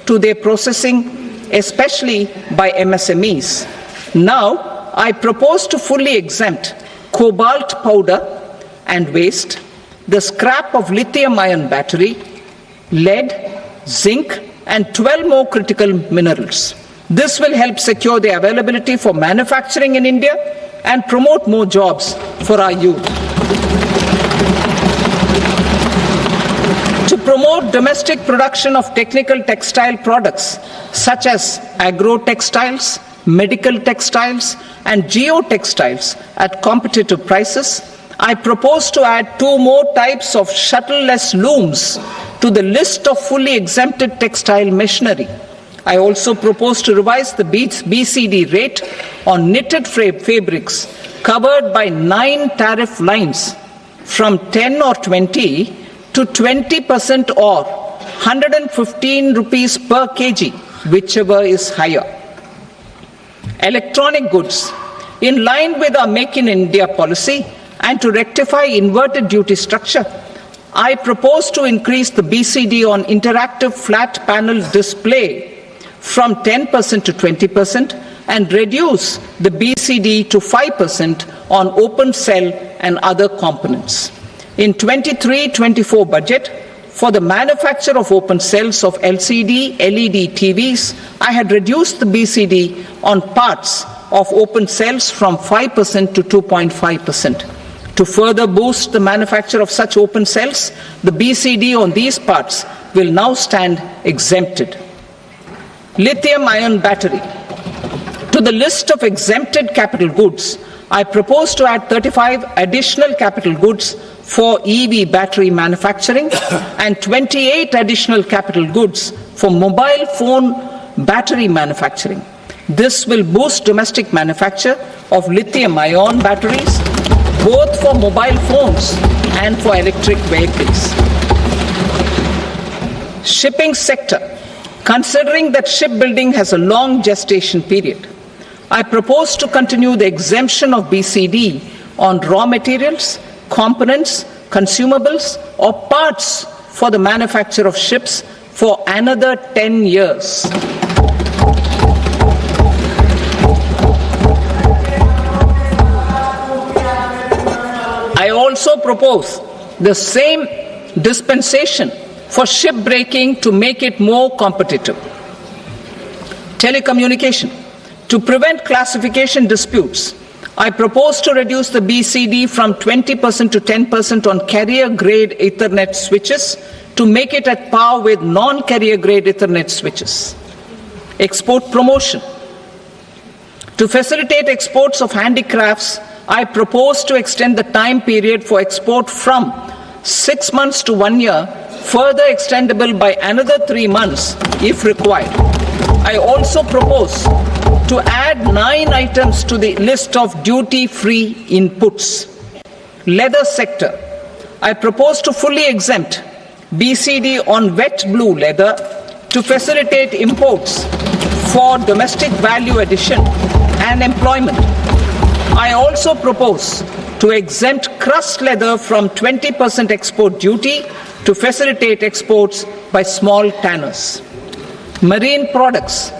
to their processing, especially by MSMEs. Now, I propose to fully exempt cobalt powder and waste, the scrap of lithium-ion battery, lead, zinc, and 12 more critical minerals. This will help secure the availability for manufacturing in India and promote more jobs for our youth. To promote domestic production of technical textile products such as agro-textiles, medical textiles, and geotextiles at competitive prices, I propose to add 2 more types of shuttle-less looms to the list of fully exempted textile machinery. I also propose to revise the BCD rate on knitted fabrics covered by 9 tariff lines from 10 or 20 to 20% or 115 rupees per kg, whichever is higher. Electronic goods. In line with our Make in India policy and to rectify inverted duty structure, I propose to increase the BCD on interactive flat panel display from 10% to 20% and reduce the BCD to 5% on open cell and other components. In 23-24 budget, for the manufacture of open cells of LCD, LED TVs, I had reduced the BCD on parts of open cells from 5% to 2.5%. To further boost the manufacture of such open cells, the BCD on these parts will now stand exempted. Lithium-ion battery. To the list of exempted capital goods, I propose to add 35 additional capital goods for EV battery manufacturing and 28 additional capital goods for mobile phone battery manufacturing. This will boost domestic manufacture of lithium-ion batteries, both for mobile phones and for electric vehicles. Shipping sector. Considering that shipbuilding has a long gestation period, I propose to continue the exemption of BCD on raw materials, components, consumables, or parts for the manufacture of ships for another 10 years. I also propose the same dispensation for shipbreaking to make it more competitive. Telecommunication. To prevent classification disputes, I propose to reduce the BCD from 20% to 10% on carrier-grade Ethernet switches to make it at par with non-carrier-grade Ethernet switches. Export promotion. To facilitate exports of handicrafts, I propose to extend the time period for export from 6 months to 1 year, further extendable by another 3 months if required. I also propose to add 9 items to the list of duty-free inputs. Leather sector. I propose to fully exempt BCD on wet blue leather to facilitate imports for domestic value addition and employment. I also propose to exempt crust leather from 20% export duty to facilitate exports by small tanners. Marine products.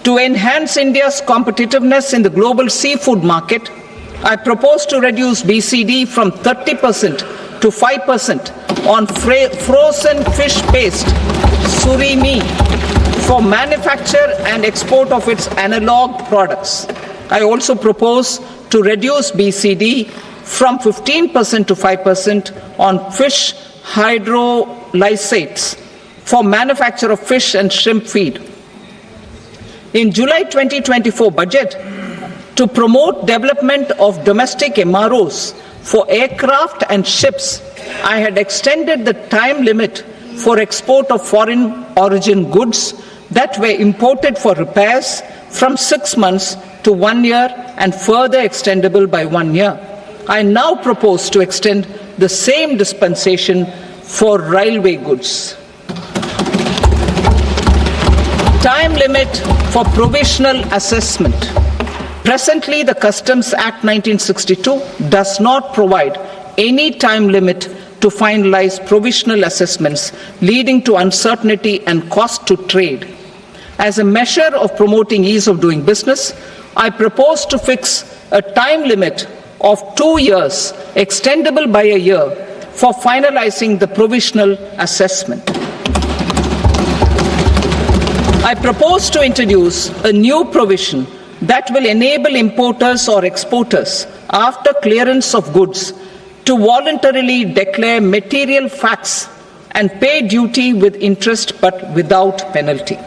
To enhance India's competitiveness in the global seafood market, I propose to reduce BCD from 30% to 5% on frozen fish paste, surimi, for manufacture and export of its analog products. I also propose to reduce BCD from 15% to 5% on fish hydrolysates for manufacture of fish and shrimp feed. In July 2024 budget, to promote development of domestic MROs for aircraft and ships, I had extended the time limit for export of foreign origin goods that were imported for repairs from 6 months to 1 year and further extendable by 1 year. I now propose to extend the same dispensation for railway goods. Time limit for provisional assessment. Presently, the Customs Act 1962 does not provide any time limit to finalize provisional assessments, leading to uncertainty and cost to trade. As a measure of promoting ease of doing business, I propose to fix a time limit of 2 years, extendable by a year, for finalizing the provisional assessment. I propose to introduce a new provision that will enable importers or exporters, after clearance of goods, to voluntarily declare material facts and pay duty with interest but without penalty.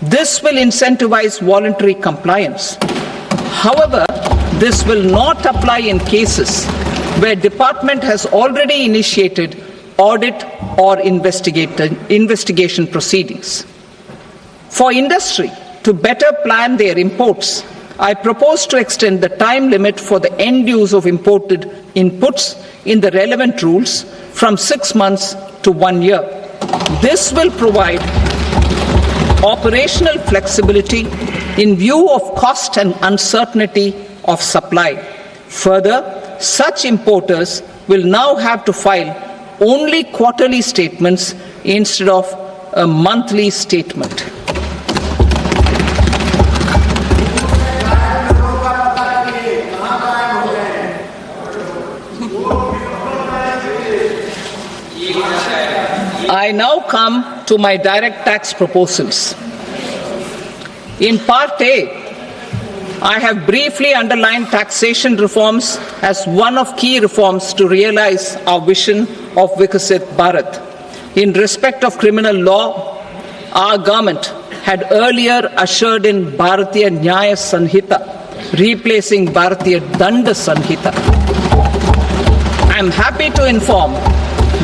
This will incentivize voluntary compliance. However, this will not apply in cases where department has already initiated audit or investigation proceedings. For industry to better plan their imports, I propose to extend the time limit for the end use of imported inputs in the relevant rules from 6 months to 1 year. This will provide operational flexibility in view of cost and uncertainty of supply. Further, such importers will now have to file only quarterly statements instead of a monthly statement. I now come to my direct tax proposals. In Part A, I have briefly underlined taxation reforms as one of key reforms to realize our vision of Vikasit Bharat. In respect of criminal law, our government had earlier ushered in Bharatiya Nyaya Sanhita, replacing Bharatiya Danda Sanhita. I am happy to inform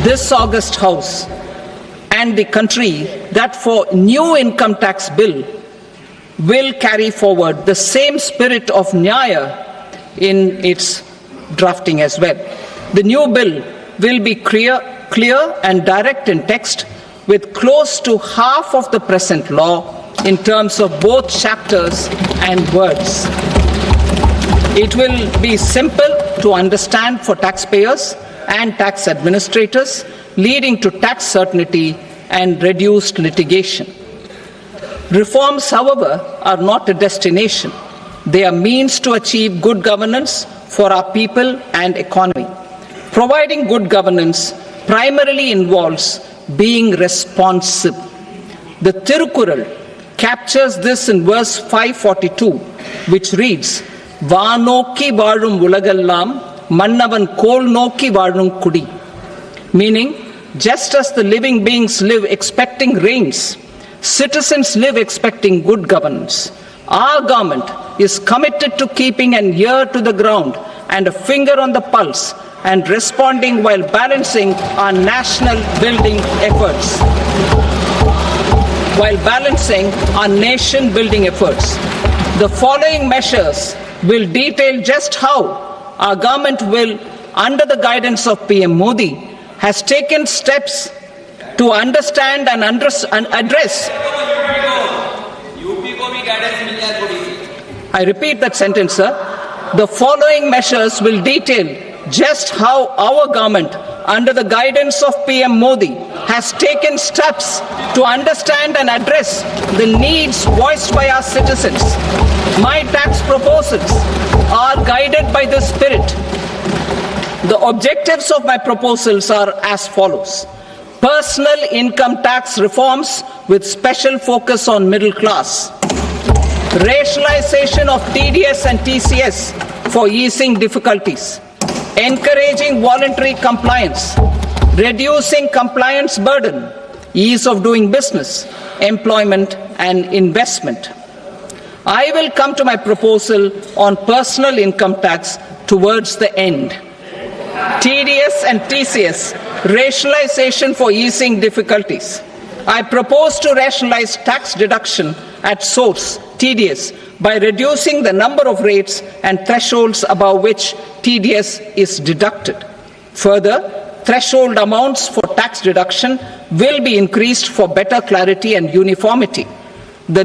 this august House and the country that for new income tax bill will carry forward the same spirit of Nyaya in its drafting as well. The new bill will be clear and direct in text, with close to half of the present law in terms of both chapters and words. It will be simple to understand for taxpayers and tax administrators, leading to tax certainty and reduced litigation. Reforms, however, are not a destination. They are means to achieve good governance for our people and economy. Providing good governance primarily involves being responsive. The Tirukural captures this in verse 542, which reads, "Vaanokki vaazhum ulagallam, mannavan kol nokki vaazhum kudi," meaning, just as the living beings live expecting rains, citizens live expecting good governance. Our government is committed to keeping an ear to the ground and a finger on the pulse and responding while balancing our national building efforts. The following measures will detail just how our government will, under the guidance of PM Modi, has taken steps to understand and address. I repeat that sentence, sir. The following measures will detail just how our government, under the guidance of PM Modi, has taken steps to understand and address the needs voiced by our citizens. My tax proposals are guided by this spirit. The objectives of my proposals are as follows. Personal income tax reforms with special focus on middle class. Rationalization of TDS and TCS for easing difficulties. Encouraging voluntary compliance. Reducing compliance burden. Ease of doing business. Employment and investment. I will come to my proposal on personal income tax towards the end. TDS and TCS, rationalization for easing difficulties. I propose to rationalize tax deduction at source, TDS, by reducing the number of rates and thresholds above which TDS is deducted. Further, threshold amounts for tax deduction will be increased for better clarity and uniformity. The